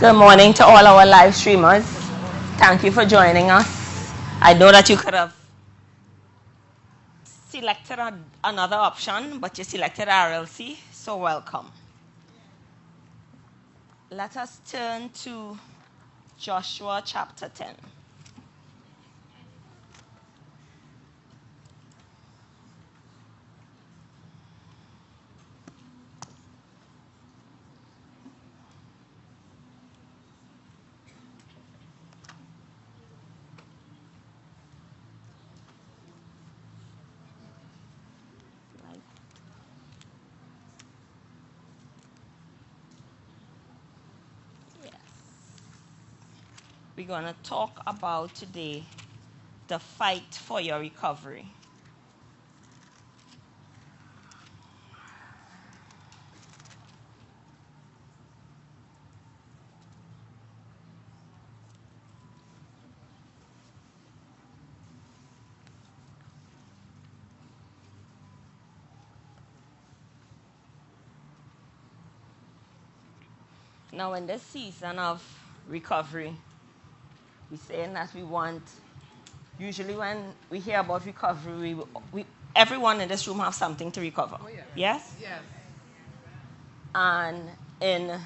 Good morning to all our live streamers. Thank you for joining us. I know that you could have selected another option, but you selected RLC, so welcome. Let us turn to Joshua chapter 10. We're going to talk about today the fight for your recovery. Now, in this season of recovery, we're saying that we want, usually when we hear about recovery, everyone in this room has something to recover. Oh, yeah. Yes? Yes. And in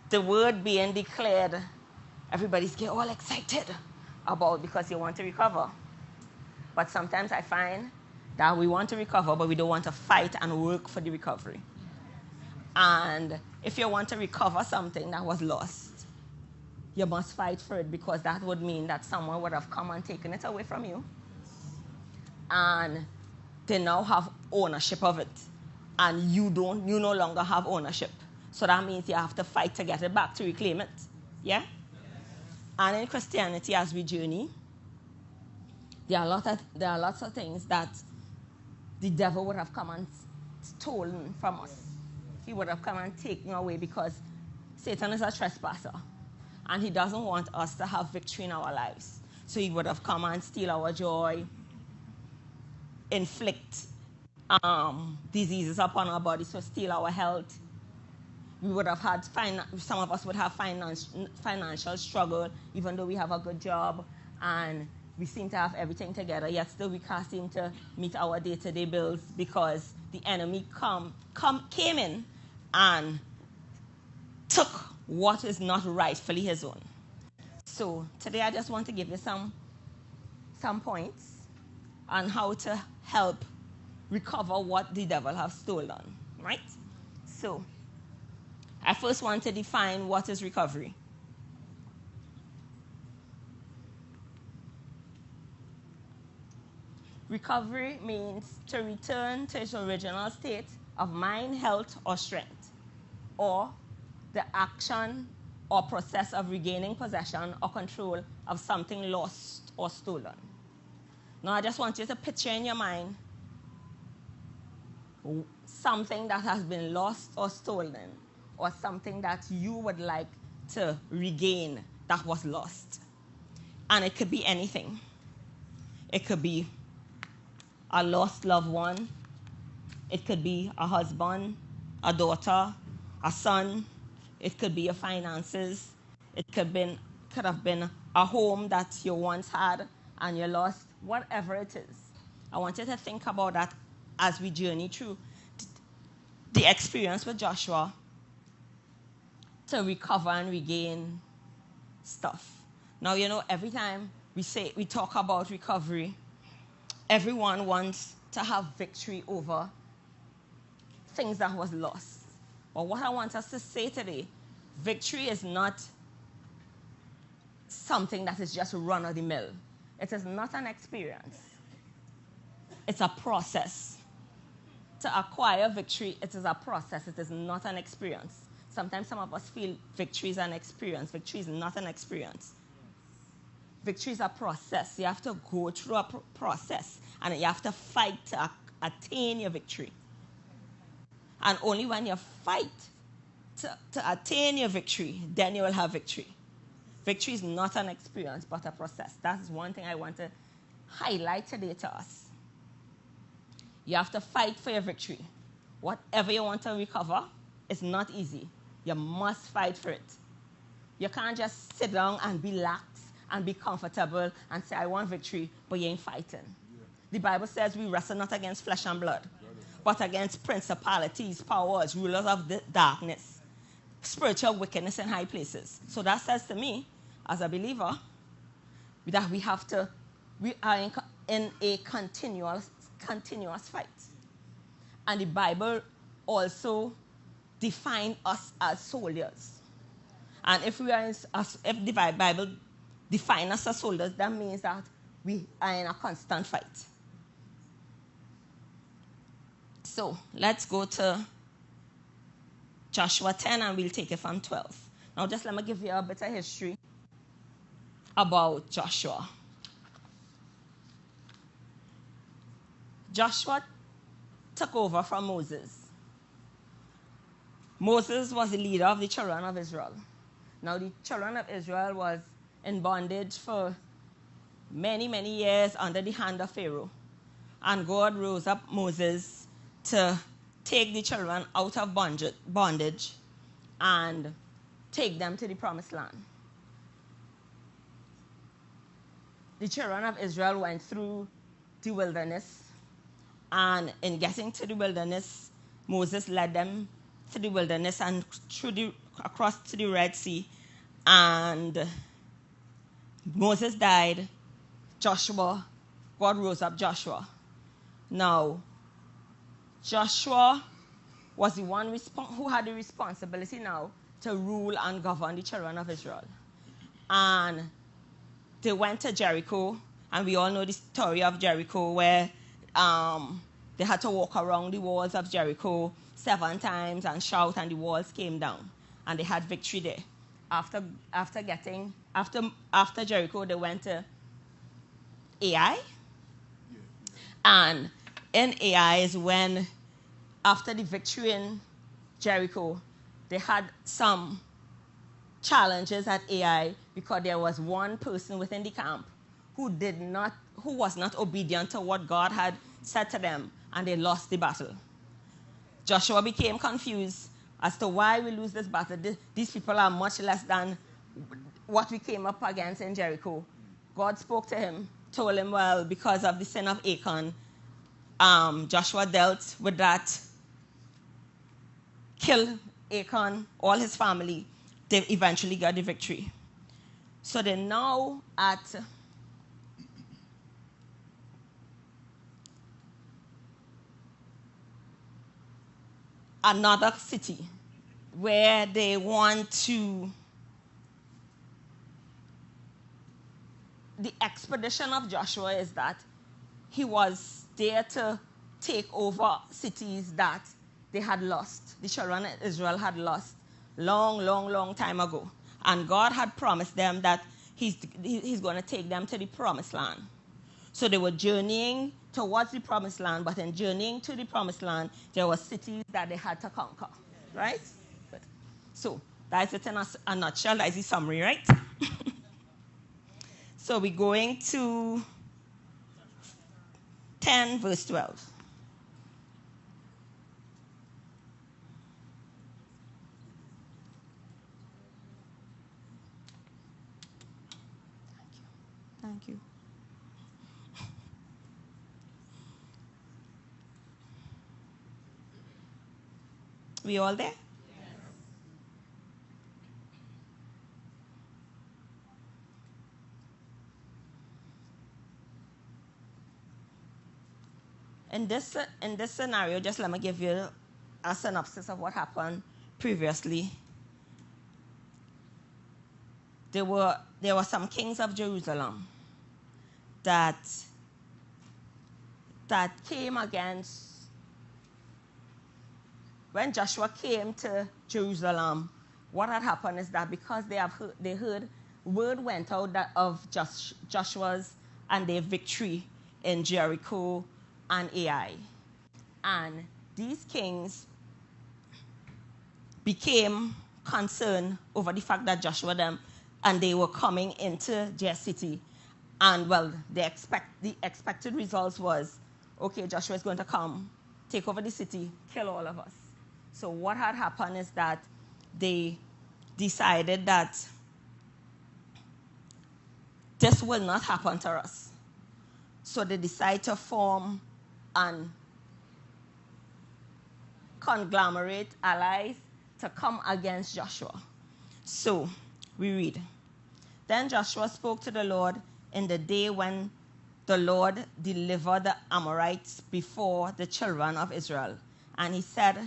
the word being declared, everybody's get all excited about because you want to recover. But sometimes I find that we want to recover, but we don't want to fight and work for the recovery. And if you want to recover something that was lost, you must fight for it, because that would mean that someone would have come and taken it away from you. And they now have ownership of it. And you no longer have ownership. So that means you have to fight to get it back, to reclaim it. Yeah? And in Christianity, as we journey, there are lots of things that the devil would have come and stolen from us. He would have come and taken away, because Satan is a trespasser. And he doesn't want us to have victory in our lives. So he would have come and steal our joy, inflict diseases upon our bodies, so steal our health. We would have had, some of us would have financial struggle, even though we have a good job and we seem to have everything together, yet still we can't seem to meet our day-to-day bills, because the enemy came in and took what is not rightfully his own. So today I just want to give you some points on how to help recover what the devil has stolen, right? So I first want to define what is recovery. Recovery means to return to its original state of mind, health, or strength, or the action or process of regaining possession or control of something lost or stolen. Now, I just want you to picture in your mind something that has been lost or stolen, or something that you would like to regain that was lost. And it could be anything. It could be a lost loved one. It could be a husband, a daughter, a son. It could be your finances. It could have been a home that you once had and you lost. Whatever it is, I want you to think about that as we journey through the experience with Joshua to recover and regain stuff. Now, every time we talk about recovery, everyone wants to have victory over things that was lost. But what I want us to say today, victory is not something that is just run of the mill. It is not an experience. It's a process. To acquire victory, it is a process. It is not an experience. Sometimes some of us feel victory is an experience. Victory is not an experience. Victory is a process. You have to go through a process, and you have to fight to attain your victory. And only when you fight to attain your victory, then you will have victory. Victory is not an experience, but a process. That is one thing I want to highlight today to us. You have to fight for your victory. Whatever you want to recover is not easy. You must fight for it. You can't just sit down and be lax and be comfortable and say, I want victory, but you ain't fighting. Yeah. The Bible says we wrestle not against flesh and blood, but against principalities, powers, rulers of the darkness, spiritual wickedness in high places. So that says to me, as a believer, that we are in a continuous fight. And the Bible also defines us as soldiers. And if the Bible defines us as soldiers, that means that we are in a constant fight. So let's go to Joshua 10 and we'll take it from 12. Now just let me give you a bit of history about Joshua. Joshua took over from Moses. Moses was the leader of the children of Israel. Now the children of Israel was in bondage for many, many years under the hand of Pharaoh. And God rose up Moses to take the children out of bondage and take them to the promised land. The children of Israel went through the wilderness, and in getting to the wilderness, Moses led them to the wilderness and across to the Red Sea, and Moses died. God rose up Joshua. Now, Joshua was the one who had the responsibility now to rule and govern the children of Israel. And they went to Jericho, and we all know the story of Jericho, where they had to walk around the walls of Jericho 7 times and shout, and the walls came down, and they had victory there. After Jericho, they went to Ai, and in Ai is when, after the victory in Jericho, they had some challenges at Ai because there was one person within the camp who was not obedient to what God had said to them, and they lost the battle. Joshua became confused as to why we lose this battle. These people are much less than what we came up against in Jericho. God spoke to him, told him, well, because of the sin of Achan, Joshua dealt with that, killed Achan, all his family. They eventually got the victory. So they're now at another city where they want to. The expedition of Joshua is that he was there to take over cities that they had lost. The children of Israel had lost long time ago. And God had promised them that he's going to take them to the promised land. So they were journeying towards the promised land, but in journeying to the promised land, there were cities that they had to conquer, right? So that's it in a nutshell. That's the summary, right? So we're going to 10, verse 12. Thank you. We all there? Yes. In this scenario, just let me give you a synopsis of what happened previously. There were some kings of Jerusalem that came against. When Joshua came to Jerusalem, what had happened is that because they heard word went out that of Joshua's and their victory in Jericho and Ai. And these kings became concerned over the fact that Joshua and they were coming into their city. And well, the expected results was, okay, Joshua is going to come, take over the city, kill all of us. So what had happened is that they decided that this will not happen to us. So they decide to form an conglomerate allies to come against Joshua. So we read, then Joshua spoke to the Lord in the day when the Lord delivered the Amorites before the children of Israel. And he said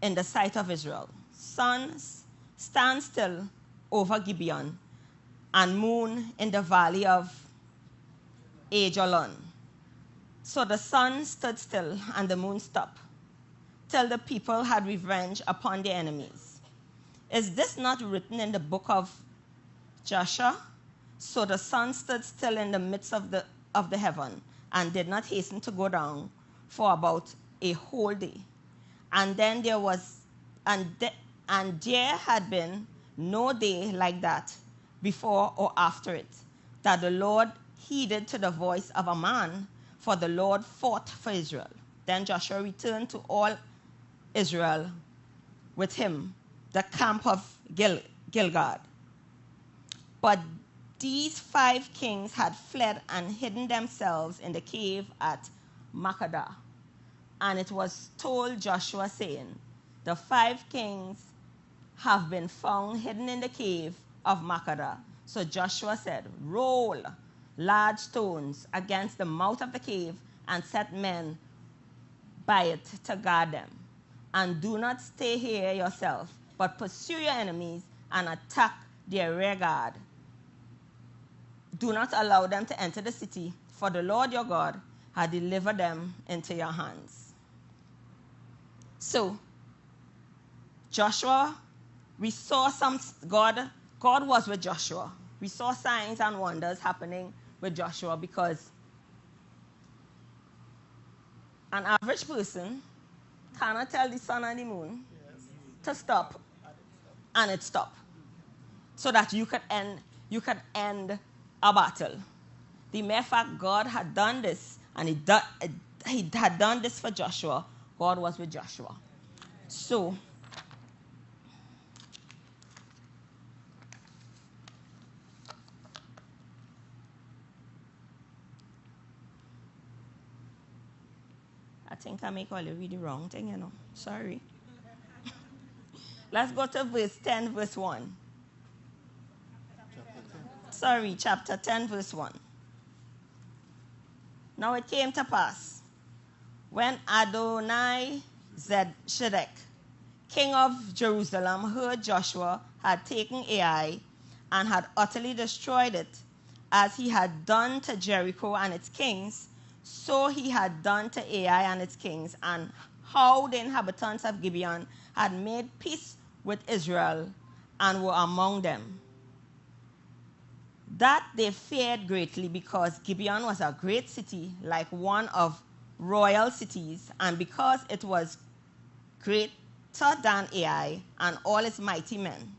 in the sight of Israel, sun, stand still over Gibeon, and moon in the valley of Ajalon. So the sun stood still and the moon stopped, till the people had revenge upon their enemies. Is this not written in the book of Joshua? So the sun stood still in the midst of the heaven, and did not hasten to go down for about a whole day. And then there had been no day like that before or after it, that the Lord heeded to the voice of a man, for the Lord fought for Israel. Then Joshua returned to all Israel with him, the camp of Gilgal. But these 5 kings had fled and hidden themselves in the cave at Makkedah. And it was told Joshua, saying, the 5 kings have been found hidden in the cave of Makkedah. So Joshua said, roll large stones against the mouth of the cave, and set men by it to guard them. And do not stay here yourself, but pursue your enemies and attack their rear guard. Do not allow them to enter the city, for the Lord your God had delivered them into your hands. So, Joshua, we saw God was with Joshua. We saw signs and wonders happening with Joshua, because an average person cannot tell the sun and the moon to stop, and it stopped, so that you could end a battle. The mere fact God had done this, and he had done this for Joshua. God was with Joshua. So I think I make all you read the wrong thing, Sorry. Let's go to verse 10, verse 1. Sorry, chapter 10, verse 1. Now it came to pass, when Adoni-Zedek, king of Jerusalem, heard Joshua had taken Ai and had utterly destroyed it, as he had done to Jericho and its kings, so he had done to Ai and its kings, and how the inhabitants of Gibeon had made peace with Israel and were among them, that they feared greatly, because Gibeon was a great city, like one of royal cities, and because it was greater than Ai and all its mighty men.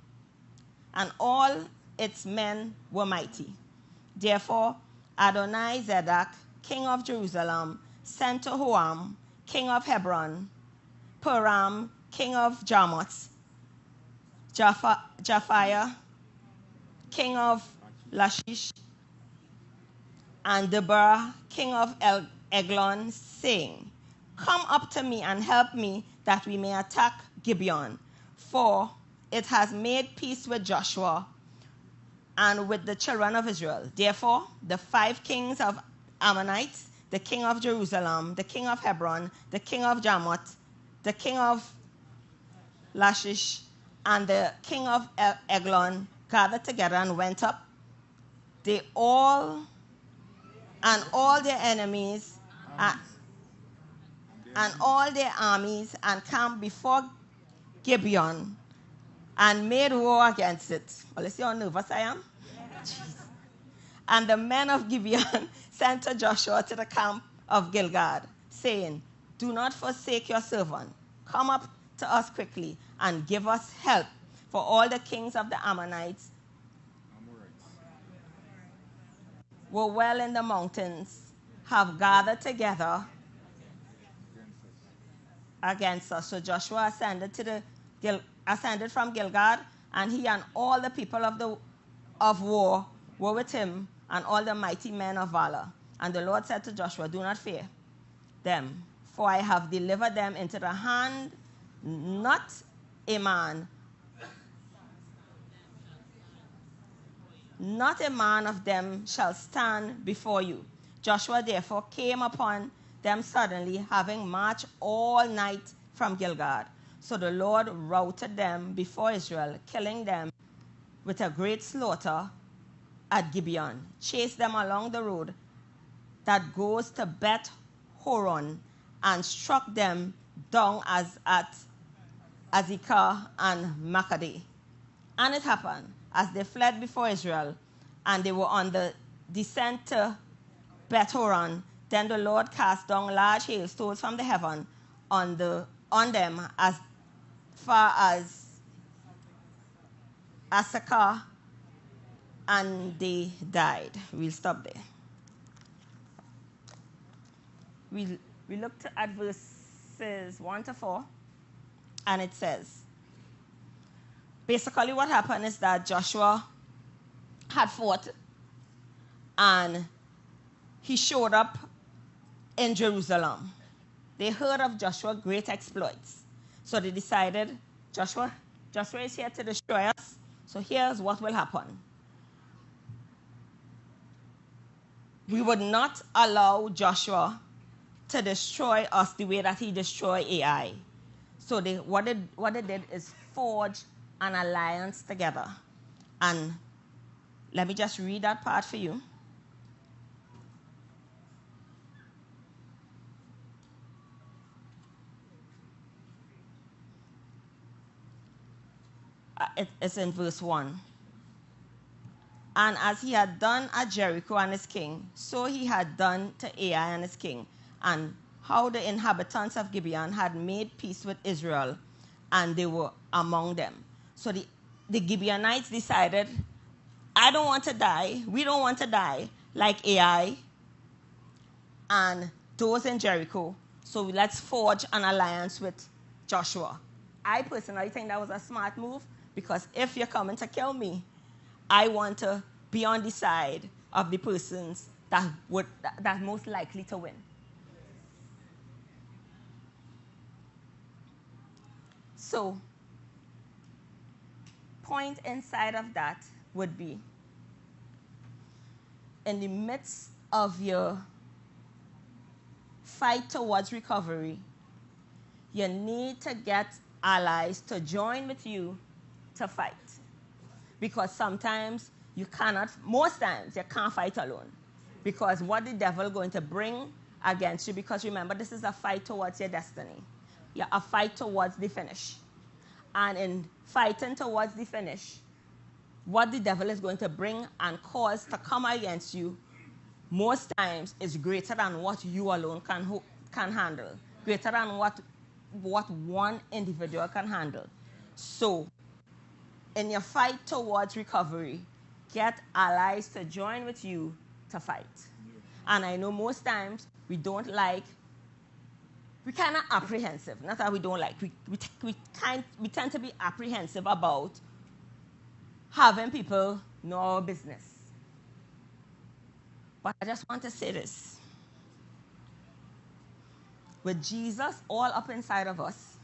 And all its men were mighty. Therefore Adoni-Zedek, king of Jerusalem, sent to Hoam, king of Hebron, Piram, king of Jarmuth, Japhiah, king of Lachish, and Deborah, king of Eglon, saying, come up to me and help me, that we may attack Gibeon, for it has made peace with Joshua and with the children of Israel. Therefore the 5 kings of Ammonites, the king of Jerusalem, the king of Hebron, the king of Jarmuth, the king of Lachish, and the king of Eglon gathered together and went up, they all their enemies and all their armies, and camped before Gibeon and made war against it. Well, you see how nervous I am? Jeez. And the men of Gibeon sent to Joshua to the camp of Gilgal, saying, do not forsake your servant. Come up to us quickly and give us help, for all the kings of the Ammonites were well in the mountains, have gathered together against us. So Joshua ascended to the ascended from Gilgad, and he and all the people of war were with him, and all the mighty men of valor. And the Lord said to Joshua, do not fear them, for I have delivered them into the hand, not a man of them shall stand before you. Joshua therefore came upon them suddenly, having marched all night from Gilgad. So the Lord routed them before Israel, killing them with a great slaughter at Gibeon, chased them along the road that goes to Beth Horon, and struck them down as at Azekah and Makkedah. And it happened, as they fled before Israel, and they were on the descent to Beth Horon, then the Lord cast down large hailstones from the heaven on them as far as Azekah, and they died. We'll stop there. We looked at verses 1 to 4, and it says, basically what happened is that Joshua had fought, and he showed up in Jerusalem. They heard of Joshua's great exploits. So they decided, Joshua is here to destroy us, so here's what will happen. We would not allow Joshua to destroy us the way that he destroyed Ai. So what they did is forge an alliance together. And let me just read that part for you. It's in verse 1. And as he had done at Jericho and his king, so he had done to Ai and his king, and how the inhabitants of Gibeon had made peace with Israel, and they were among them. So the Gibeonites decided, I don't want to die, we don't want to die like Ai and those in Jericho, so let's forge an alliance with Joshua. I personally think that was a smart move, because if you're coming to kill me, I want to be on the side of the persons that most likely to win. So, point inside of that would be, in the midst of your fight towards recovery, you need to get allies to join with you to fight. Because sometimes most times you can't fight alone. Because what the devil is going to bring against you, because remember, this is a fight towards your destiny. Yeah, a fight towards the finish. And in fighting towards the finish, what the devil is going to bring and cause to come against you, most times is greater than what you alone can handle. Greater than what one individual can handle. So, in your fight towards recovery, get allies to join with you to fight. And I know most times we're kind of apprehensive. Not that we don't like, we tend to be apprehensive about having people know our business. But I just want to say this. With Jesus all up inside of us,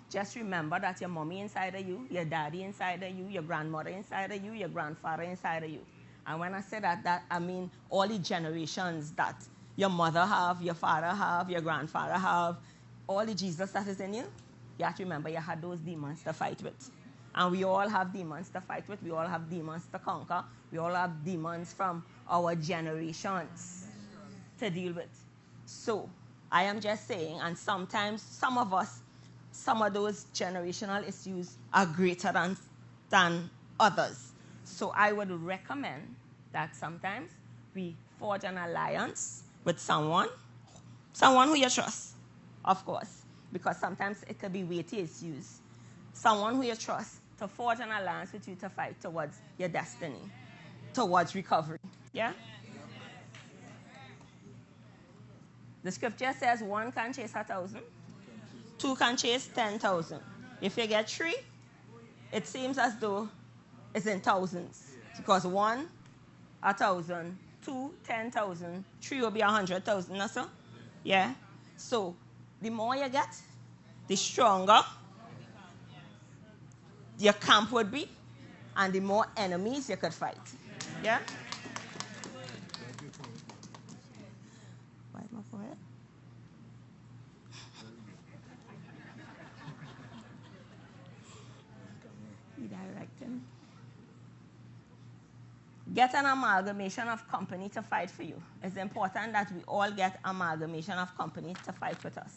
just remember that your mommy inside of you, your daddy inside of you, your grandmother inside of you, your grandfather inside of you. And when I say that I mean all the generations that your mother have, your father have, your grandfather have, all the Jesus that is in you. You have to remember you had those demons to fight with. And we all have demons to fight with. We all have demons to conquer. We all have demons from our generations to deal with. So, I am just saying, and sometimes some of those generational issues are greater than others. So I would recommend that sometimes we forge an alliance with someone who you trust, of course, because sometimes it could be weighty issues. Someone who you trust to forge an alliance with you to fight towards your destiny, towards recovery. Yeah? The scripture says 1 can chase 1,000. 2 can chase 10,000. If you get 3, it seems as though it's in thousands. Because 1, 1,000, 2, 10,000, 3 will be 100,000 or so. Yeah. So the more you get, the stronger your camp would be, and the more enemies you could fight. Yeah? Wipe my forehead. Redirecting. Get an amalgamation of company to fight for you. It's important that we all get amalgamation of company to fight with us.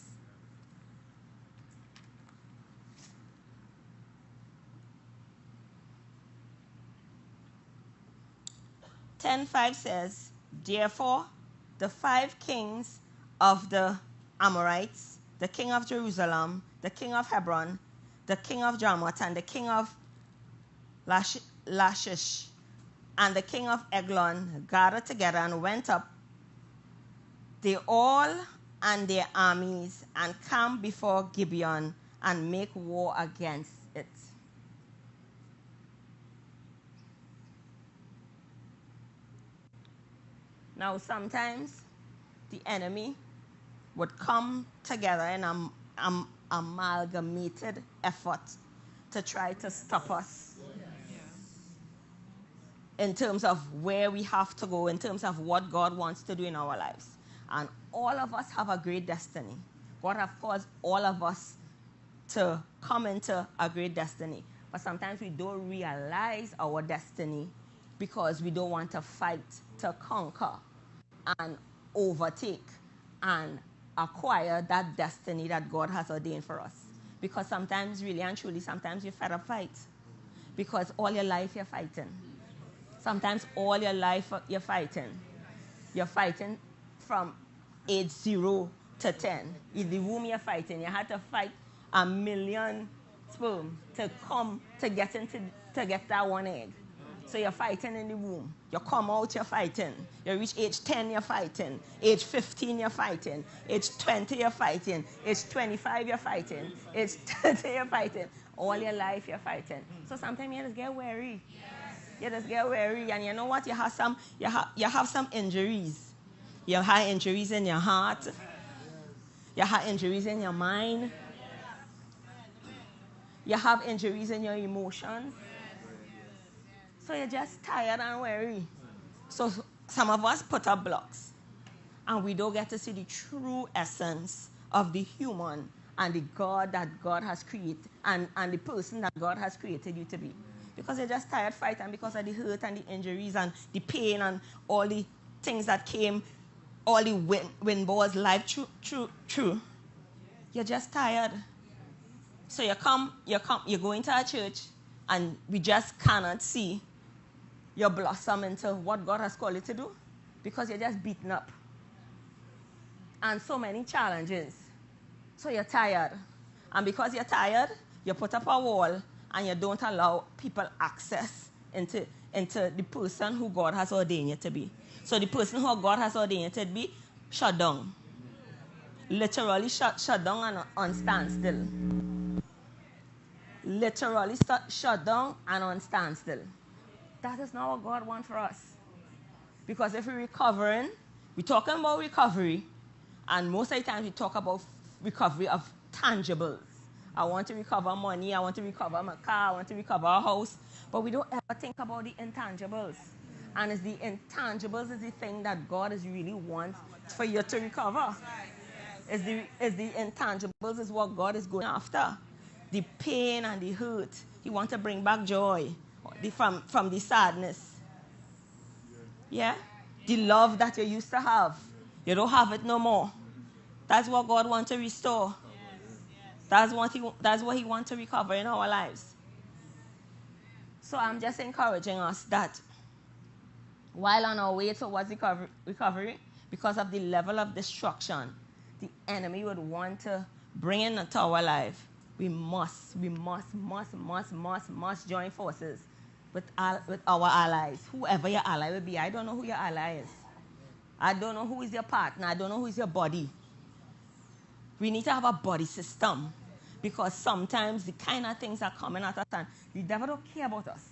(10:5) says, therefore, the 5 kings of the Amorites, the king of Jerusalem, the king of Hebron, the king of Jarmuth, and the king of Lachish, and the king of Eglon gathered together and went up, they all and their armies, and camped before Gibeon and make war against it. Now, sometimes the enemy would come together in an amalgamated effort to try to stop us in terms of where we have to go, in terms of what God wants to do in our lives. And all of us have a great destiny. God has caused all of us to come into a great destiny. But sometimes we don't realize our destiny because we don't want to fight to conquer and overtake and acquire that destiny that God has ordained for us. Because sometimes, really and truly, sometimes you're fed up fight. Because all your life you're fighting. Sometimes all your life you're fighting. You're fighting from age 0 to 10. In the womb you're fighting. You had to fight 1,000,000 sperm to come to get that one egg. So you're fighting in the womb. You come out, you're fighting. You reach age 10, you're fighting. Age 15, you're fighting. Age 20, you're fighting. Age 25, you're fighting. Age 30, you're fighting. All your life, you're fighting. So sometimes you just get weary. You just get weary. And you know what? You have some injuries. You have injuries in your heart. You have injuries in your mind. You have injuries in your emotions. So you're just tired and weary. So some of us put up blocks. And we don't get to see the true essence of the human and the God that God has created and the person that God has created you to be. Because you're just tired fighting because of the hurt and the injuries and the pain and all the things that came, all the wind balls life through. You're just tired. So you go into a church and we just cannot see your blossom into what God has called you to do because you're just beaten up. And so many challenges. So you're tired. And because you're tired, you put up a wall and you don't allow people access into the person who God has ordained you to be. So the person who God has ordained you to be, shut down. Literally shut down and on standstill. Literally shut down and on standstill. That is not what God wants for us. Because if we're recovering, we're talking about recovery, and most of the time we talk about recovery of tangibles. I want to recover money, I want to recover my car, I want to recover a house, but we don't ever think about the intangibles. And it's the intangibles is the thing that God is really wants for you to recover. It's the intangibles is what God is going after. The pain and the hurt. He wants to bring back joy from the sadness. Yeah? The love that you used to have. You don't have it no more. That's what God wants to restore. That's what he wants to recover in our lives. So I'm just encouraging us that while on our way towards recovery, because of the level of destruction the enemy would want to bring into our life, we must join forces with our allies. Whoever your ally will be. I don't know who your ally is. I don't know who is your partner. I don't know who is your body. We need to have a body system Because sometimes the kind of things are coming at us and the devil don't care about us.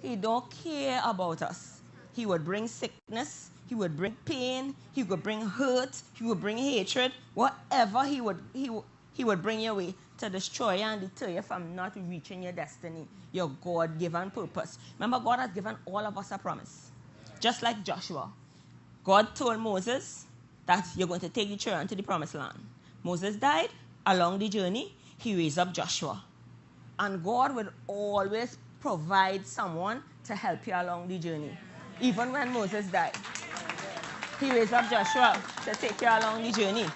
He don't care about us. He would bring sickness. He would bring pain. He would bring hurt. He would bring hatred. Whatever he would bring your way to destroy you and deter you from not reaching your destiny, your God-given purpose. Remember, God has given all of us a promise. Just like Joshua. God told Moses that you're going to take the children to the promised land. Moses died. Along the journey, he raised up Joshua. And God would always provide someone to help you along the journey. Even when Moses died, he raised up Joshua to take you along the journey.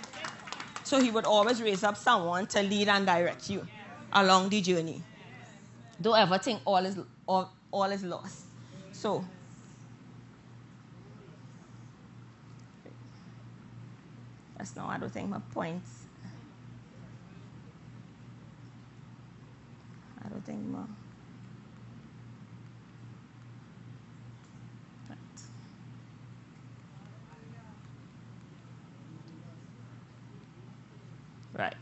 So he would always raise up someone to lead and direct you along the journey. Don't ever think all is lost. So, that's now I don't think my points. I don't think more. Right.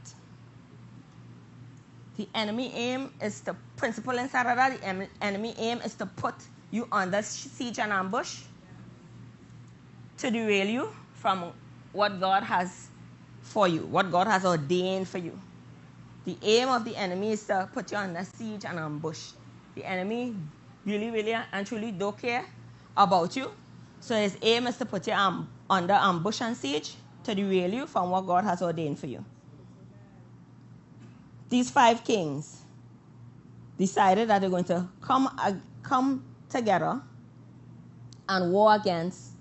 The enemy aim is to, principle inside of that, the enemy aim is to put you under siege and ambush to derail you from what God has for you, what God has ordained for you. The aim of the enemy is to put you under siege and ambush. The enemy really, really and truly don't care about you. So his aim is to put you under ambush and siege to derail you from what God has ordained for you. These 5 kings decided that they're going to come together and war against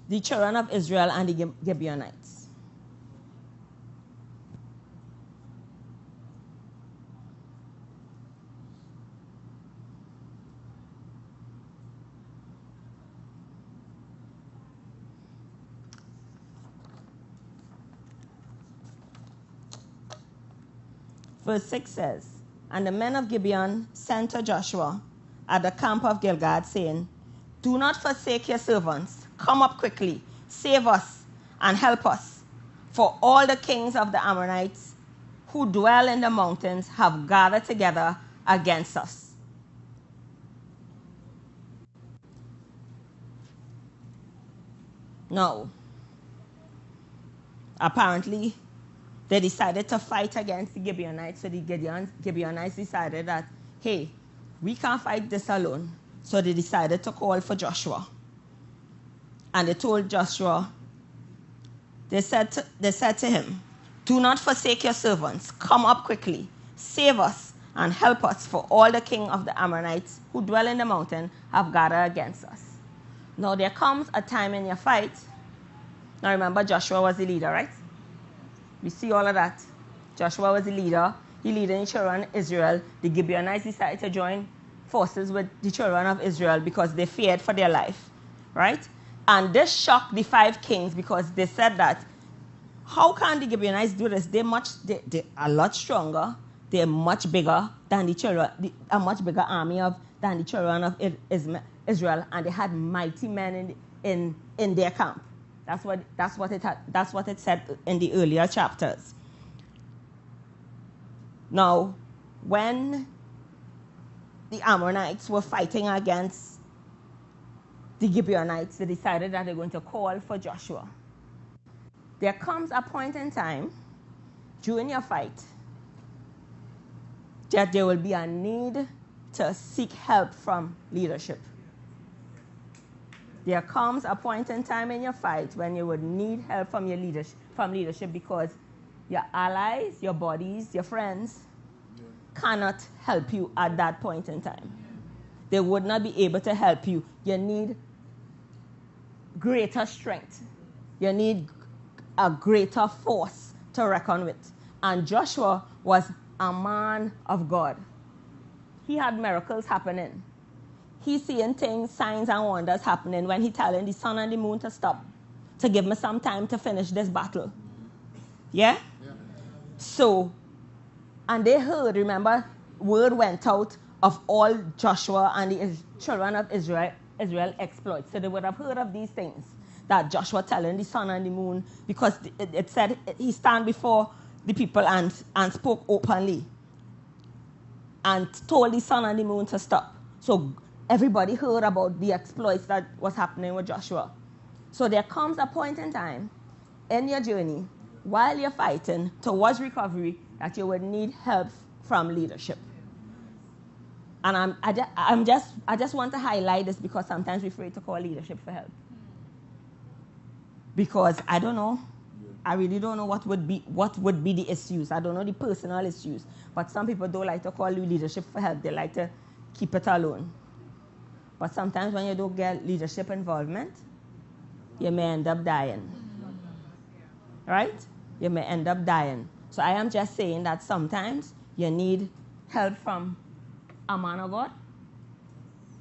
the children of Israel and the Gibeonites. Verse 6 says, and the men of Gibeon sent to Joshua at the camp of Gilgad, saying, do not forsake your servants. Come up quickly, save us, and help us. For all the kings of the Amorites who dwell in the mountains have gathered together against us. Now, apparently, they decided to fight against the Gibeonites. So the Gibeonites decided that, hey, we can't fight this alone. So they decided to call for Joshua. And they told Joshua, they said to him, do not forsake your servants. Come up quickly. Save us and help us, for all the king of the Amorites who dwell in the mountain have gathered against us. Now there comes a time in your fight. Now remember, Joshua was the leader, right? We see all of that. Joshua was the leader. He led the children of Israel. The Gibeonites decided to join forces with the children of Israel because they feared for their life, right? And this shocked the 5 kings because they said that, how can the Gibeonites do this? They're a lot stronger. They're much bigger than the children, a much bigger army than the children of Israel, and they had mighty men in their camp. That's what it said in the earlier chapters. Now, when the Ammonites were fighting against the Gibeonites, they decided that they're going to call for Joshua. There comes a point in time during your fight that there will be a need to seek help from leadership. There comes a point in time in your fight when you would need help from your leadership because your allies, your buddies, your friends cannot help you at that point in time. They would not be able to help you. You need greater strength. You need a greater force to reckon with. And Joshua was a man of God. He had miracles happening. He's seeing things, signs and wonders happening when he's telling the sun and the moon to stop, to give me some time to finish this battle. Yeah? So, and they heard, remember, word went out of all Joshua and the children of Israel exploits. So they would have heard of these things that Joshua telling the sun and the moon, because it said he stand before the people and spoke openly and told the sun and the moon to stop. So everybody heard about the exploits that was happening with Joshua. So there comes a point in time in your journey while you're fighting towards recovery that you would need help from leadership. And I just want to highlight this because sometimes we're afraid to call leadership for help. Because I don't know. I really don't know what would be the issues. I don't know the personal issues. But some people don't like to call leadership for help. They like to keep it alone. But sometimes when you don't get leadership involvement, you may end up dying. Right? You may end up dying. So I am just saying that sometimes you need help from a man of God,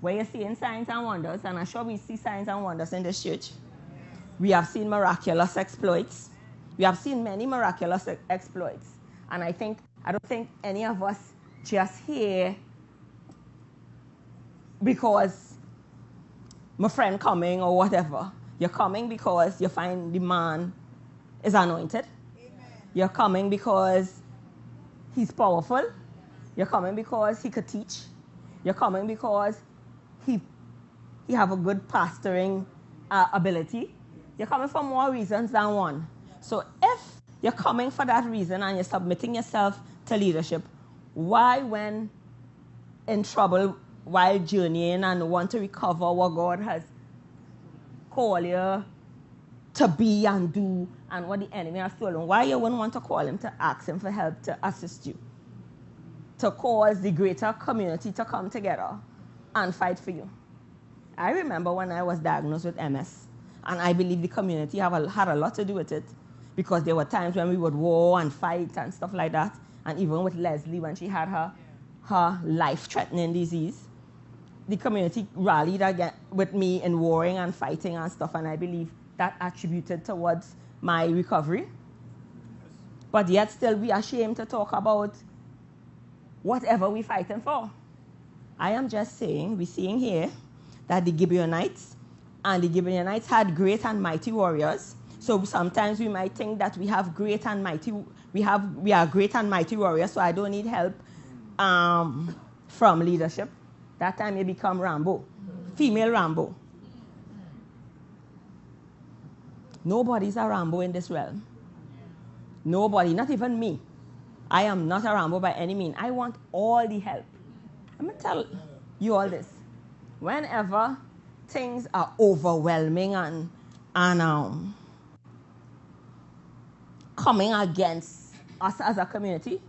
where you're seeing signs and wonders, and I'm sure we see signs and wonders in this church. We have seen miraculous exploits. We have seen many miraculous exploits. And I don't think any of us just here because my friend coming or whatever. You're coming because you find the man is anointed. Amen. You're coming because he's powerful. You're coming because he could teach. You're coming because he have a good pastoring ability. You're coming for more reasons than one. So if you're coming for that reason and you're submitting yourself to leadership, why when in trouble, while journeying and want to recover what God has called you to be and do and what the enemy has stolen, why you wouldn't want to call him to ask him for help to assist you, to cause the greater community to come together and fight for you? I remember when I was diagnosed with MS, and I believe the community had a lot to do with it, because there were times when we would war and fight and stuff like that. And even with Leslie, when she had her life-threatening disease, the community rallied again with me in warring and fighting and stuff, and I believe that attributed towards my recovery. But yet still we are ashamed to talk about whatever we're fighting for. I am just saying, we're seeing here that the Gibeonites had great and mighty warriors. So sometimes we might think that we are great and mighty warriors, so I don't need help from leadership. That time you become Rambo, female Rambo. Nobody's a Rambo in this realm. Nobody, not even me. I am not a Rambo by any means. I want all the help. I'm going to tell you all this. Whenever things are overwhelming and coming against us as a community,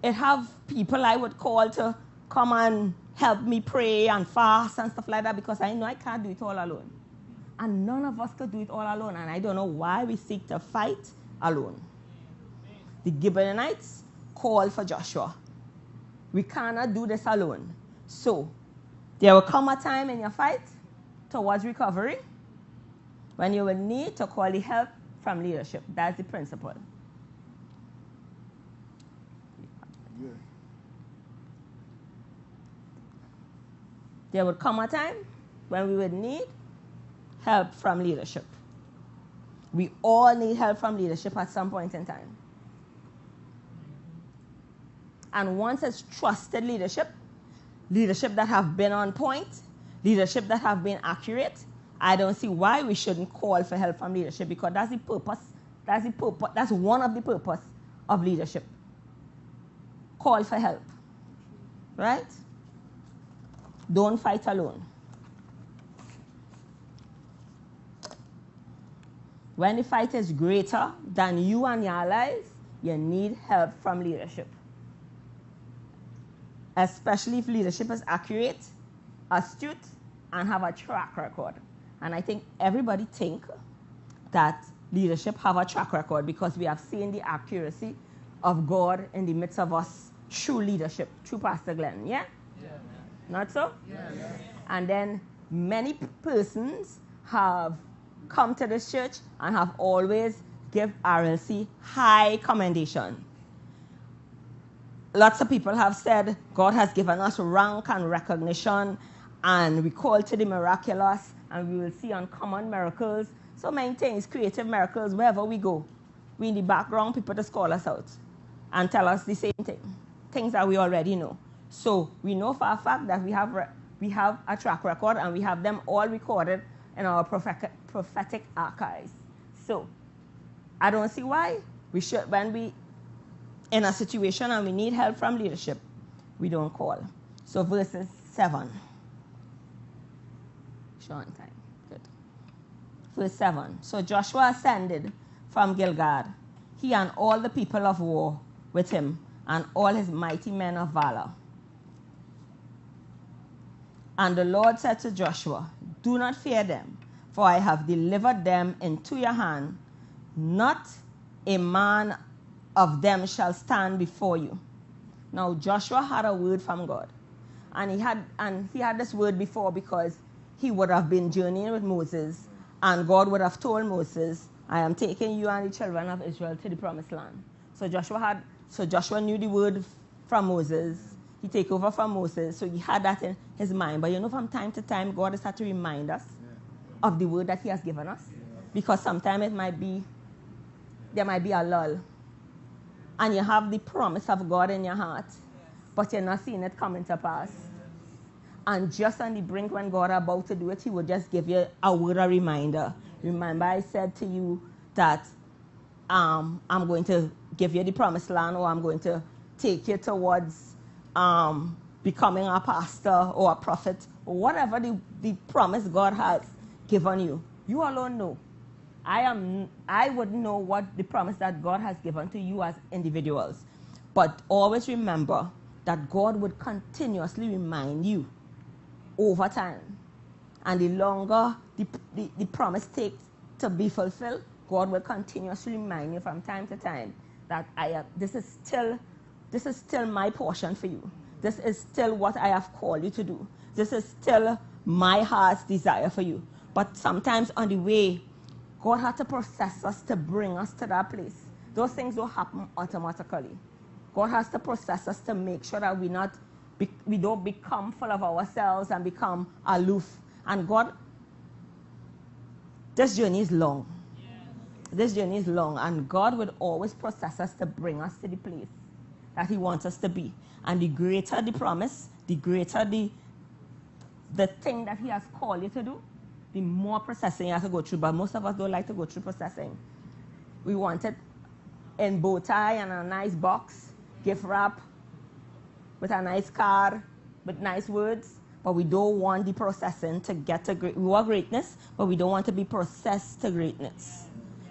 it have people I would call to come and help me pray and fast and stuff like that, because I know I can't do it all alone. And none of us could do it all alone, and I don't know why we seek to fight alone. The Gibeonites called for Joshua. We cannot do this alone. So there will come a time in your fight towards recovery when you will need to call the help from leadership. That's the principle. Yeah. There would come a time when we would need help from leadership. We all need help from leadership at some point in time. And once it's trusted leadership that have been on point, leadership that have been accurate, I don't see why we shouldn't call for help from leadership, because that's the purpose. That's one of the purpose of leadership. Call for help. Right? Don't fight alone. When the fight is greater than you and your allies, you need help from leadership. Especially if leadership is accurate, astute, and have a track record. And I think everybody think that leadership have a track record because we have seen the accuracy of God in the midst of us through leadership, through Pastor Glenn. Yeah? Yeah. Not so? Yes. And then many persons have come to this church and have always give RLC high commendation. Lots of people have said God has given us rank and recognition, and we call to the miraculous, and we will see uncommon miracles, so many things, creative miracles, wherever we go. we in the background, people to call us out and tell us the same thing, things that we already know. So we know for a fact that we have a track record, and we have them all recorded in our prophetic archives. So I don't see why we should, when we in a situation and we need help from leadership, we don't call. So verses 7. Short time. Good. Verse 7. So Joshua ascended from Gilgad, he and all the people of war with him, and all his mighty men of valor. And the Lord said to Joshua, do not fear them, for I have delivered them into your hand. Not a man of them shall stand before you. Now Joshua had a word from God. And he had this word before, because he would have been journeying with Moses, and God would have told Moses, I am taking you and the children of Israel to the promised land. So Joshua knew the word from Moses. He take over from Moses, so he had that in his mind. But from time to time, God has had to remind us of the word that he has given us. Because sometimes there might be a lull. And you have the promise of God in your heart, but you're not seeing it coming to pass. And just on the brink when God is about to do it, he would just give you a word, a reminder. Remember, I said to you that I'm going to give you the promised land, or I'm going to take you towards becoming a pastor or a prophet, or whatever the promise God has given you. You alone know. I wouldn't know what the promise that God has given to you as individuals. But always remember that God would continuously remind you over time. And the longer the promise takes to be fulfilled, God will continuously remind you from time to time that this is still my portion for you. This is still what I have called you to do. This is still my heart's desire for you. But sometimes on the way, God had to process us to bring us to that place. Those things don't happen automatically. God has to process us to make sure that we don't become full of ourselves and become aloof. And God, this journey is long. This journey is long, and God would always process us to bring us to the place that he wants us to be. And the greater the promise, the greater the thing that he has called you to do, the more processing you have to go through. But most of us don't like to go through processing. We want it in bow tie and a nice box, gift wrap, with a nice card, with nice words. But we don't want the processing to get to great. We want greatness, but we don't want to be processed to greatness.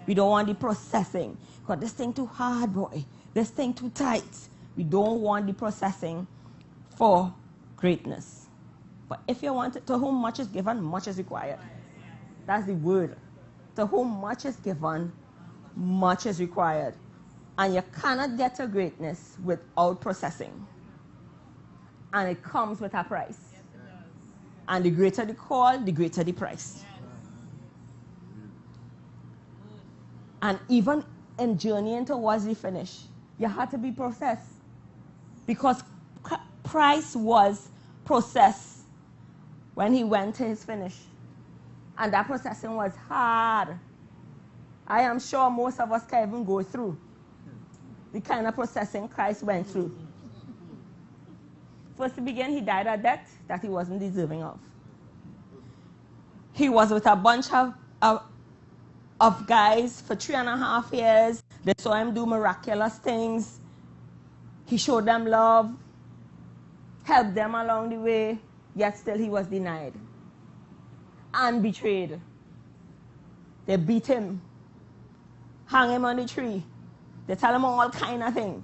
We don't want the processing. Because this thing too hard, boy. This thing too tight. We don't want the processing for greatness. But if you want it, to whom much is given, much is required. That's the word. To whom much is given, much is required. And you cannot get to greatness without processing. And it comes with a price. And the greater the call, the greater the price. And even in journeying towards the finish, you had to be processed. Because Christ was processed when he went to his finish. And that processing was hard. I am sure most of us can't even go through the kind of processing Christ went through. First to begin, he died a death that he wasn't deserving of. He was with a bunch of guys for 3.5 years. They saw him do miraculous things. He showed them love, helped them along the way, yet still he was denied and betrayed. They beat him, hung him on the tree. They tell him all kind of things.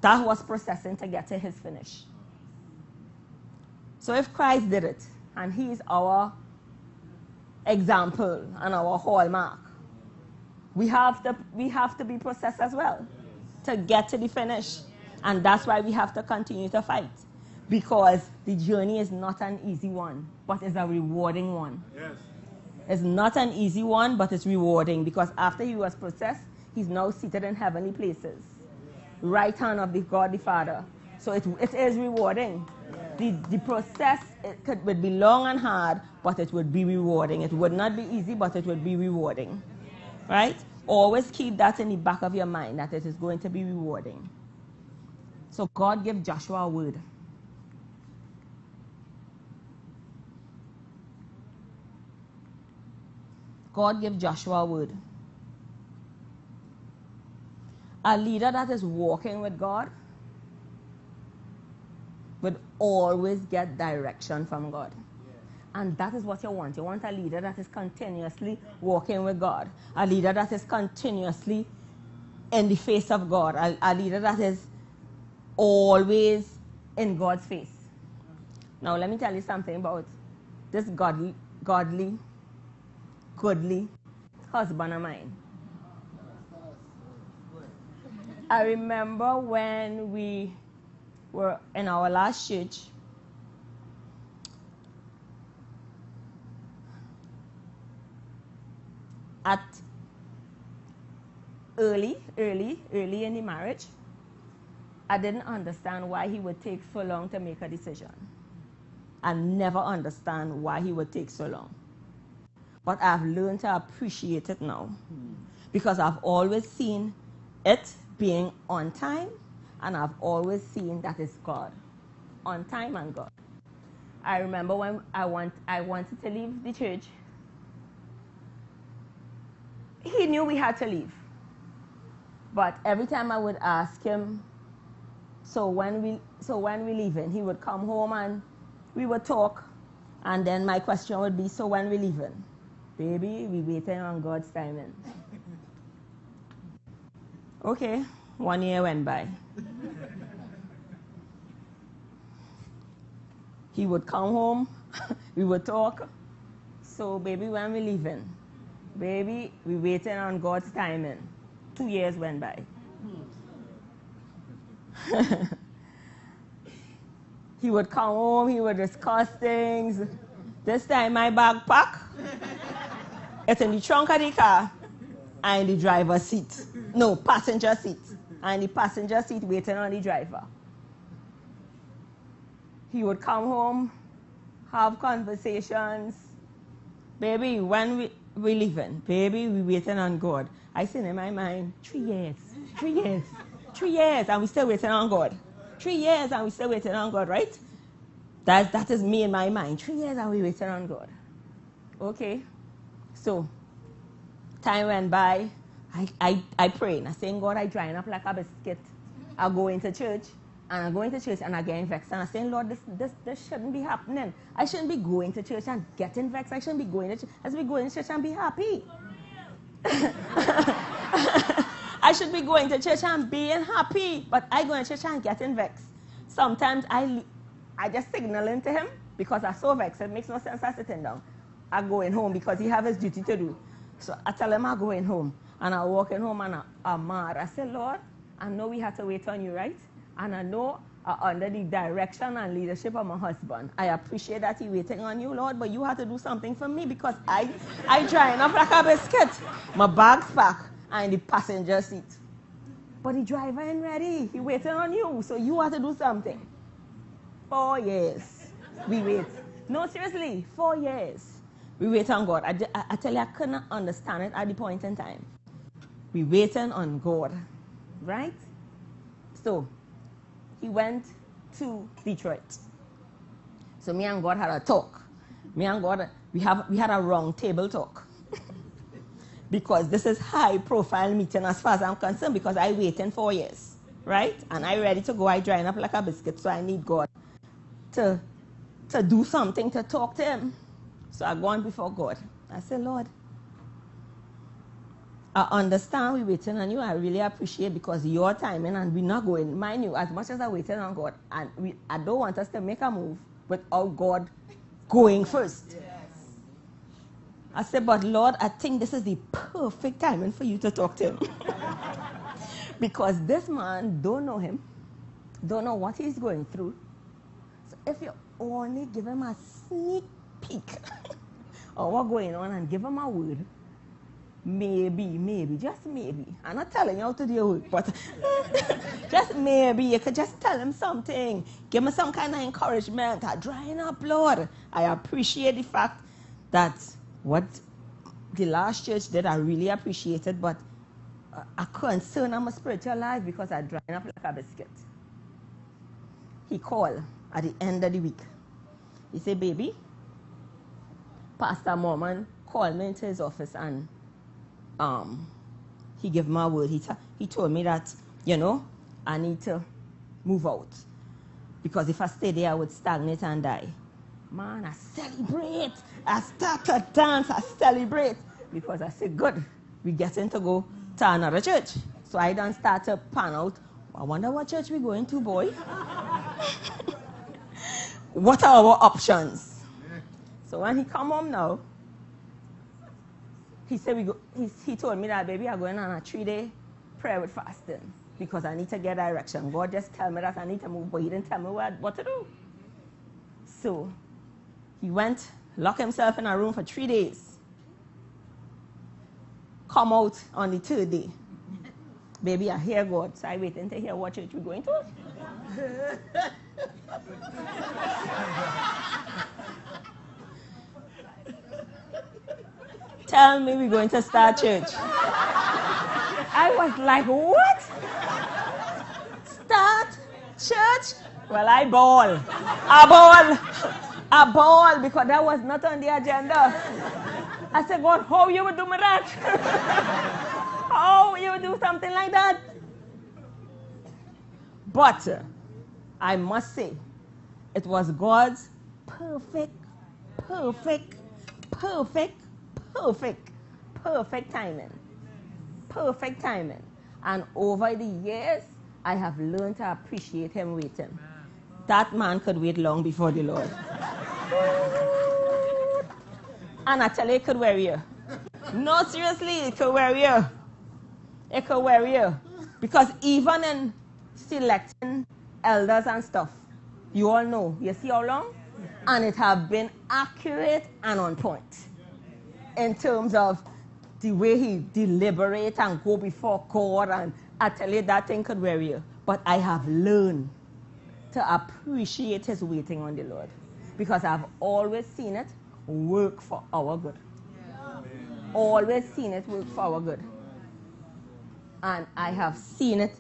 That was processing to get to his finish. So if Christ did it, and he is our example and our hallmark, we have to be processed as well to get to the finish. And that's why we have to continue to fight. Because the journey is not an easy one, but it's a rewarding one. Yes. It's not an easy one, but it's rewarding. Because after he was processed, he's now seated in heavenly places. Right hand of the God the Father. So it is rewarding. The process would be long and hard, but it would be rewarding. It would not be easy, but it would be rewarding. Right? Always keep that in the back of your mind, that it is going to be rewarding. So God gave Joshua a word. God gave Joshua a word. A leader that is walking with God would always get direction from God. And that is what you want. You want a leader that is continuously walking with God. A leader that is continuously in the face of God. A leader that is always in God's face. Now let me tell you something about this godly husband of mine. I remember when we were in our last church, at early in the marriage, I didn't understand why he would take so long to make a decision. I never understand why he would take so long. But I've learned to appreciate it now. Because I've always seen it being on time, and I've always seen that it's God. On time and God. I remember when I wanted to leave the church, he knew we had to leave. But every time I would ask him, so when we leaving, he would come home and we would talk, and then my question would be, so when we leaving? Baby, we waiting on God's timing. Okay, 1 year went by. He would come home, we would talk. So baby, when we leaving? Baby, we waiting on God's timing. 2 years went by. He would come home, he would discuss things. This time my backpack, it's in the trunk of the car and the driver's seat. No, passenger seat. And the passenger seat waiting on the driver. He would come home, have conversations. Baby, when we leaving? Baby, we waiting on God. I said in my mind, 3 years, 3 years, 3 years, and we still waiting on God. 3 years and we still waiting on God, right? That is me in my mind. 3 years and we waiting on God. Okay. So, time went by. I prayed. I saying, God, I drying up like a biscuit. I go into church, and I go into church and I get vexed. And I saying, Lord, this shouldn't be happening. I shouldn't be going to church and getting vexed. I shouldn't be going to church. I should be going to church and be happy. I should be going to church and being happy. But I go to church and getting vexed. Sometimes I just signaling to him because I'm so vexed. It makes no sense I sitting down. I'm going home because he have his duty to do. So I tell him I'm going home. And I'm walking home and I'm mad. I say, Lord, I know we have to wait on you, right? And I know under the direction and leadership of my husband. I appreciate that he's waiting on you, Lord, but you have to do something for me because I drying up like a biscuit. My bag's packed and the passenger seat. But the driver ain't ready. He waiting on you, so you have to do something. 4 years. We wait. No, seriously, 4 years. We wait on God. I tell you, I couldn't understand it at the point in time. We waiting on God, right? So, he went to Detroit. So me and God had a talk. Me and God, we had a round table talk. Because this is high profile meeting as far as I'm concerned, because I waiting 4 years, right? And I ready to go, I drying up like a biscuit, so I need God to do something, to talk to him. So I go on before God. I say, Lord, I understand we're waiting on you. I really appreciate because your timing and we're not going. Mind you, as much as I'm waiting on God, and I don't want us to make a move without God going first. Yes. I said, but Lord, I think this is the perfect timing for you to talk to him. Because this man don't know him, don't know what he's going through. So if you only give him a sneak peek of what's going on and give him a word, maybe, just maybe. I'm not telling you how to do your work, but just maybe you could just tell him something. Give him some kind of encouragement. I'm drying up, Lord. I appreciate the fact that what the last church did, I really appreciated, but a concern on my spiritual life because I dried up like a biscuit. He called at the end of the week. He said, baby, Pastor Mormon called me into his office and he gave me a word. He told me that, I need to move out. Because if I stay there, I would stagnate and die. Man, I celebrate. I start to dance. I celebrate. Because I said, good, we getting to go to another church. So I done start to pan out. I wonder what church we going to, boy. What are our options? So when he come home now, he said he told me that, baby, I'm going on a 3-day prayer with fasting because I need to get direction. God just tell me that I need to move, but he didn't tell me what to do. So he went, locked himself in a room for 3 days. Come out on the 3rd day. Baby, I hear God, so I waiting to hear what church we're going to. Tell me we're going to start church. I was like, what? Start church? Well, I bawl. I bawl because that was not on the agenda. I said, God, how you would do me that? How you would do something like that? But I must say, it was God's perfect timing. Perfect timing. And over the years, I have learned to appreciate him waiting. That man could wait long before the Lord. And I tell you, it could wear you. No, seriously, it could wear you. It could wear you. Because even in selecting elders and stuff, you all know, you see how long? And it have been accurate and on point. In terms of the way he deliberate and go before God, and I tell you, that thing could wear you. But I have learned to appreciate his waiting on the Lord. Because I've always seen it work for our good. Always seen it work for our good. And I have seen it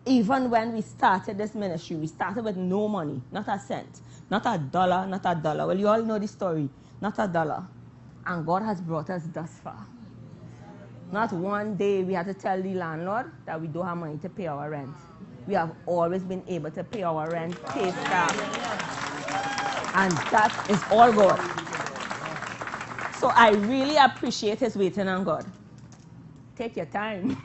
even when we started this ministry. We started with no money, not a cent, not a dollar. Well, you all know the story. Not a dollar. And God has brought us thus far. Not one day we had to tell the landlord that we don't have money to pay our rent. We have always been able to pay our rent, pay staff. And that is all God. So I really appreciate his waiting on God. Take your time.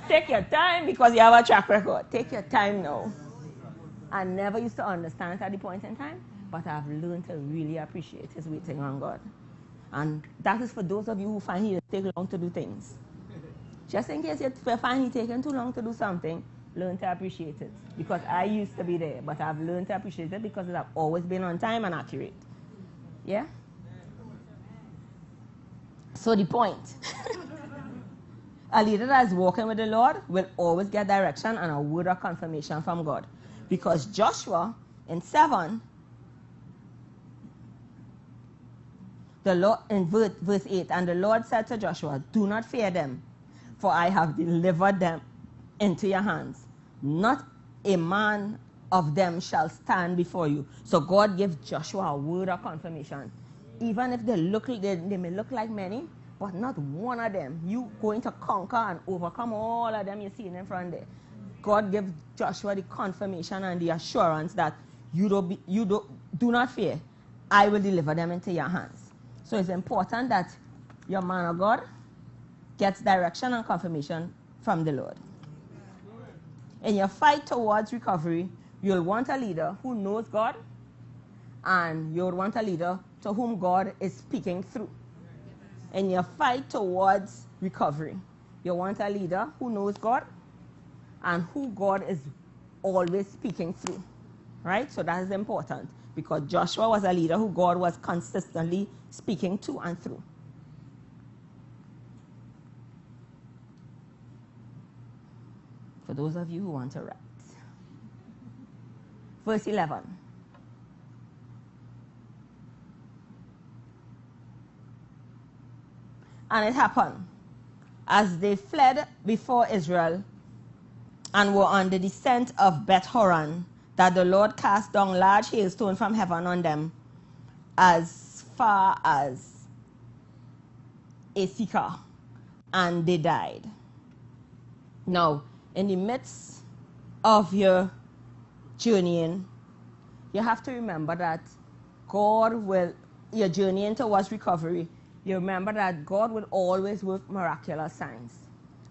Take your time because you have a track record. Take your time now. I never used to understand at the point in time, but I've learned to really appreciate his waiting on God. And that is for those of you who find it take long to do things. Just in case you find it taking too long to do something, learn to appreciate it. Because I used to be there, but I've learned to appreciate it because I've always been on time and accurate. Yeah? So the point. A leader that is walking with the Lord will always get direction and a word of confirmation from God. Because Joshua in 7, the Lord, in verse 8, and the Lord said to Joshua, do not fear them, for I have delivered them into your hands. Not a man of them shall stand before you. So God gives Joshua a word of confirmation. Even if they may look like many, but not one of them. You going to conquer and overcome all of them you see in front there. God gives Joshua the confirmation and the assurance that do not fear. I will deliver them into your hands. So it's important that your man of God gets direction and confirmation from the Lord. In your fight towards recovery, you'll want a leader who knows God, and you'll want a leader to whom God is speaking through. In your fight towards recovery, you want a leader who knows God and who God is always speaking through. Right? So that is important because Joshua was a leader who God was consistently speaking to and through. For those of you who want to write. Verse 11. And it happened, as they fled before Israel and were on the descent of Beth Horon, that the Lord cast down large hailstones from heaven on them, as far as Asika, and they died. Now, in the midst of your journeying, you have to remember that your journeying towards recovery, you remember that God will always work miraculous signs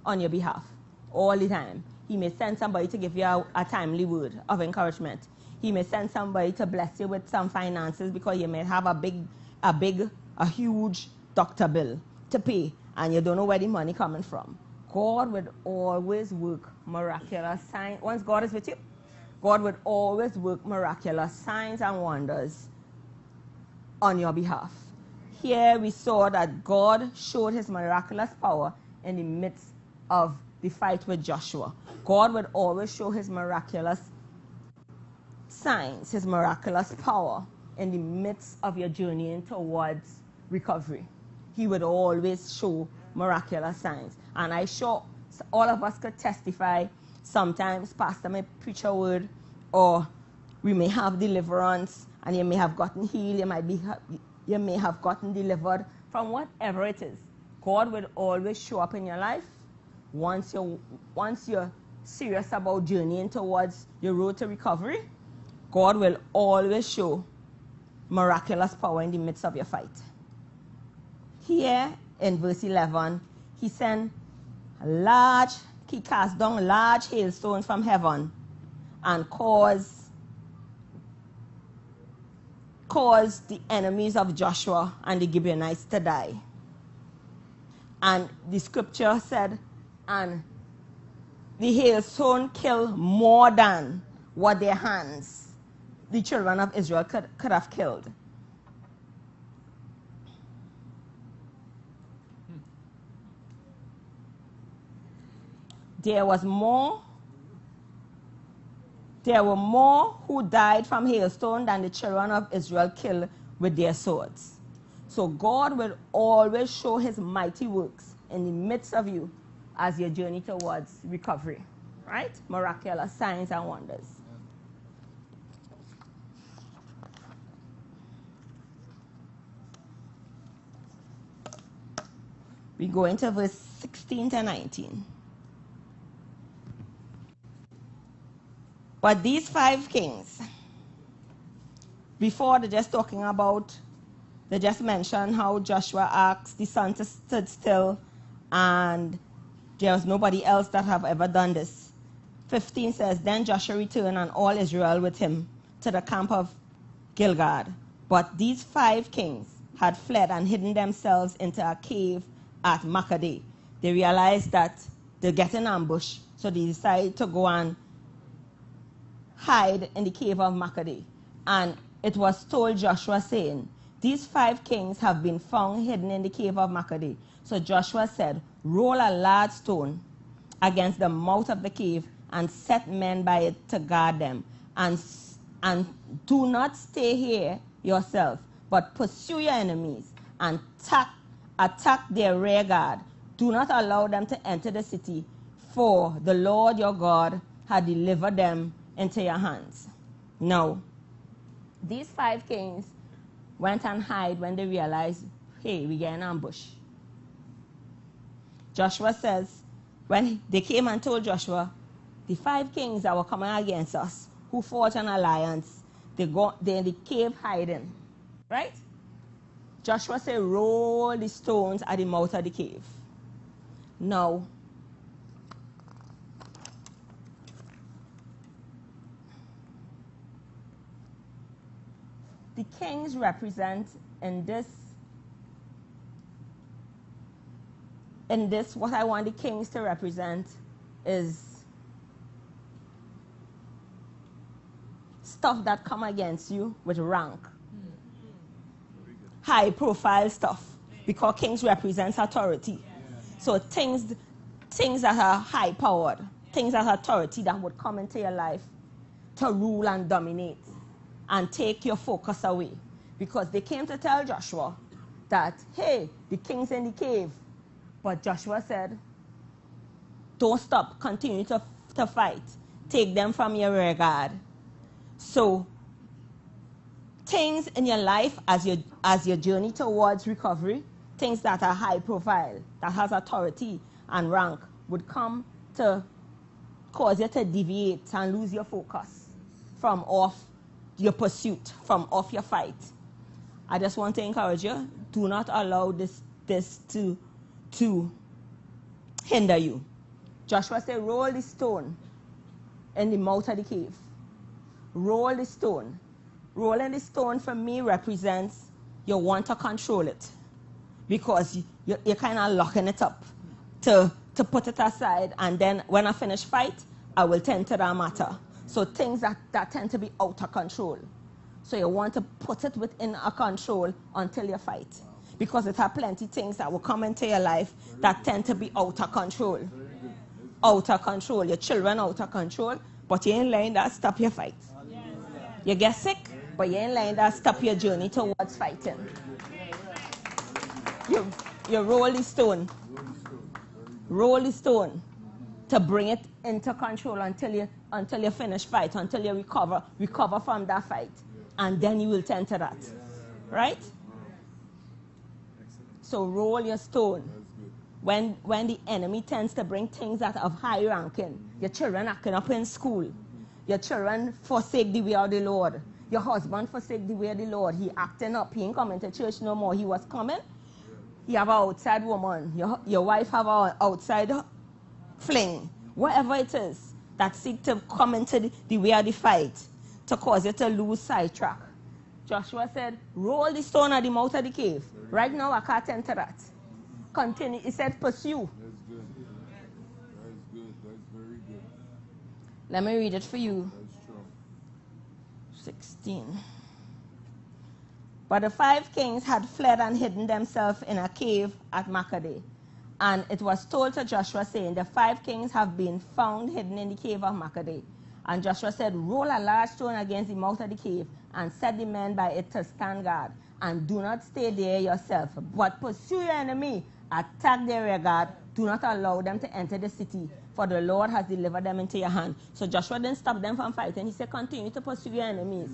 on your behalf, all the time. He may send somebody to give you a timely word of encouragement. He may send somebody to bless you with some finances because you may have a huge doctor bill to pay and you don't know where the money coming from. God would always work miraculous signs. Once God is with you, God would always work miraculous signs and wonders on your behalf. Here we saw that God showed his miraculous power in the midst of the fight with Joshua. God would always show his miraculous signs, his miraculous power in the midst of your journeying towards recovery. He would always show miraculous signs. And I'm sure all of us could testify. Sometimes pastor may preach a word, or we may have deliverance, and you may have gotten healed, you may have gotten delivered from whatever it is. God will always show up in your life. Once you're serious about journeying towards your road to recovery, God will always show miraculous power in the midst of your fight. Here in verse 11, he cast down large hailstones from heaven and caused the enemies of Joshua and the Gibeonites to die. And the scripture said, and the hailstone killed more than what their hands, the children of Israel, could have killed. There were more who died from hailstone than the children of Israel killed with their swords. So God will always show his mighty works in the midst of you as you journey towards recovery. Right? Miraculous signs and wonders. We go into verse 16 to 19. But these 5 kings, before they just mentioned how Joshua asked the sun to stand still, and there was nobody else that have ever done this. 15 says, then Joshua returned and all Israel with him to the camp of Gilgal. But these 5 kings had fled and hidden themselves into a cave at Makkedah. They realized that they're getting ambushed, so they decided to go and hide in the cave of Makkedah. And it was told Joshua, saying, these 5 kings have been found hidden in the cave of Makkedah. So Joshua said, roll a large stone against the mouth of the cave and set men by it to guard them. And do not stay here yourself, but pursue your enemies and attack their rear guard. Do not allow them to enter the city, for the Lord your God had delivered them into your hands. Now, these 5 kings went and hid when they realized, hey, we get an ambush. Joshua says, when they came and told Joshua, the 5 kings that were coming against us, who forged an alliance, they're in the cave hiding, right? Joshua said, roll the stones at the mouth of the cave. Now, the kings represent in this, what I want the kings to represent is stuff that come against you with rank. High profile stuff, because kings represents authority. So things that are high powered, things that are authority that would come into your life to rule and dominate and take your focus away. Because they came to tell Joshua that, hey, the king's in the cave. But Joshua said, don't stop. Continue to fight. Take them from your rear guard. So things in your life as your journey towards recovery, things that are high profile, that has authority and rank, would come to cause you to deviate and lose your focus from off your pursuit, from off your fight. I just want to encourage you, do not allow this to hinder you. Joshua said, roll the stone in the mouth of the cave. Roll the stone. Rolling the stone for me represents you want to control it, because you're kind of locking it up to put it aside, and then when I finish fight, I will tend to that matter. So things that tend to be out of control. So you want to put it within a control until you fight. Because it have plenty things that will come into your life that tend to be out of control. Out of control. Your children out of control, but you ain't letting that stop your fight. You get sick, but you ain't letting that stop your journey towards fighting. You roll the stone. Roll the stone to bring it into control until you finish fight, until you recover from that fight. And then you will tend to that. Right? So roll your stone. When the enemy tends to bring things that are of high ranking, your children acting up in school, your children forsake the way of the Lord, your husband forsake the way of the Lord, he acting up, he ain't coming to church no more, he was coming, he have an outside woman, your wife have an outside fling, whatever it is that seek to come into the way of the fight to cause you to lose sidetrack. Joshua said, roll the stone at the mouth of the cave. Right now, I can't enter that. Continue. He said, pursue. That's good. That's good. That's very good. Let me read it for you. That's true. 16. But the 5 kings had fled and hidden themselves in a cave at Makkedah. And it was told to Joshua, saying, the 5 kings have been found hidden in the cave of Makkedah. And Joshua said, roll a large stone against the mouth of the cave, and set the men by it to stand guard. And do not stay there yourself, but pursue your enemy, attack their rear guard. Do not allow them to enter the city, for the Lord has delivered them into your hand. So Joshua didn't stop them from fighting. He said, continue to pursue your enemies.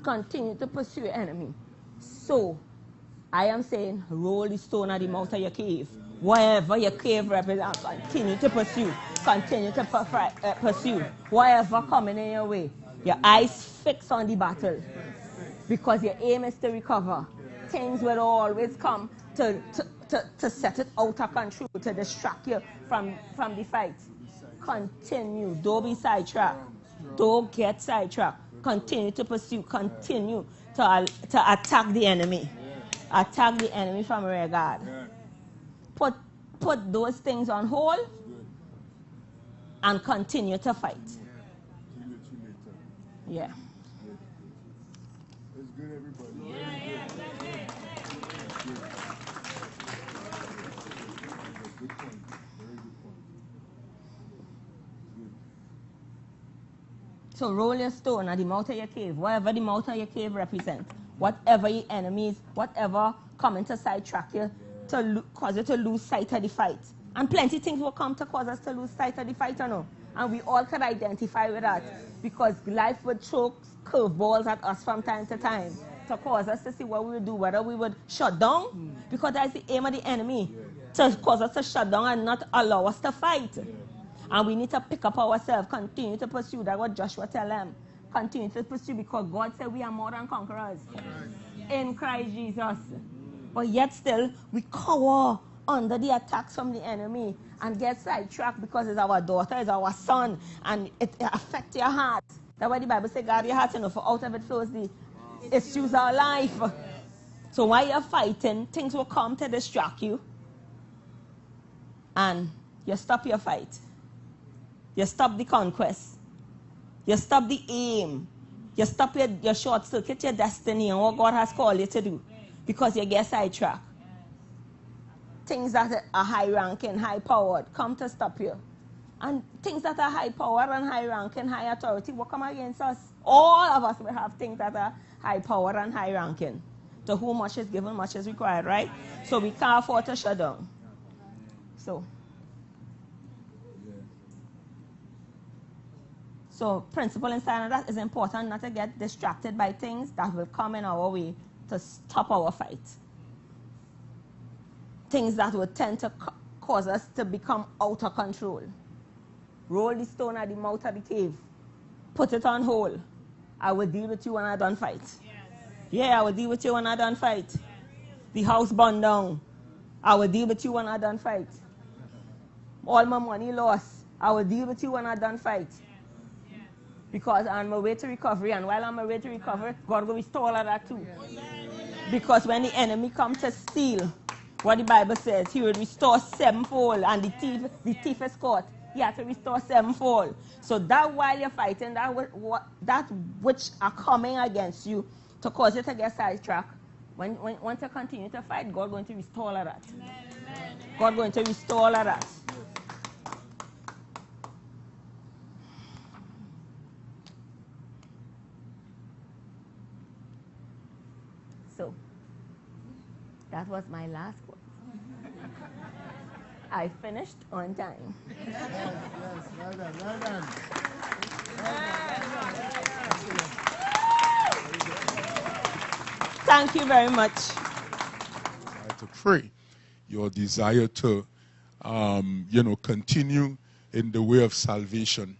Continue to pursue your enemy. So I am saying, roll the stone at the mouth of your cave. Whatever your cave represents, continue to pursue. Continue to pursue. Whatever coming in your way. Your eyes fixed on the battle. Because your aim is to recover. Things will always come to set it out of control, to distract you from the fight. Continue. Don't be sidetracked. Don't get sidetracked. Continue to pursue. Continue to attack the enemy. Attack the enemy from rear guard. Put those things on hold and continue to fight. Yeah. That's good, everybody. Yeah, that's it. Good point. Very good point. Good. So roll your stone at the mouth of your cave, whatever the mouth of your cave represents. Whatever your enemies, whatever coming to sidetrack you, to cause you to lose sight of the fight. And plenty things will come to cause us to lose sight of the fight, you know. And we all can identify with that. Because life would throw curveballs at us from time to time to cause us to see what we would do, whether we would shut down, because that's the aim of the enemy, to cause us to shut down and not allow us to fight. And we need to pick up ourselves, continue to pursue. That's what Joshua tell them. Continue to pursue, because God said we are more than conquerors in Christ Jesus. But yet still, we cower under the attacks from the enemy and get sidetracked because it's our daughter, it's our son, and it affects your heart. That's why the Bible says, guard your heart, you know, for out of it flows the issues of life. So while you're fighting, things will come to distract you, and you stop your fight. You stop the conquest. You stop the aim. You stop your short circuit, your destiny, and what God has called you to do, because you get sidetracked. Things that are high ranking, high powered, come to stop you. And things that are high power and high ranking, high authority will come against us. All of us will have things that are high power and high ranking. To whom much is given, much is required, right? So we can't afford to shut down. So, Yeah. so principle inside of that is important, not to get distracted by things that will come in our way to stop our fight. Things that will tend to cause us to become out of control. Roll the stone at the mouth of the cave. Put it on hold. I will deal with you when I done fight. Yes. Yeah, I will deal with you when I done fight. Yes. The house burned down. I will deal with you when I done fight. All my money lost. I will deal with you when I done fight. Yes. Because I'm on my way to recovery, and while I'm on my way to recovery, God will restore all of that too. Yes. Because when the enemy comes to steal, what the Bible says, he will restore sevenfold, and the thief is caught. He has to restore sevenfold. So that while you're fighting, that which are coming against you to cause you to get sidetracked, once you continue to fight, God going to restore all of that. God going to restore all of that. So that was my last word. I finished on time. Yes, well done, well done. Thank you very much. To pray, your desire to, continue in the way of salvation.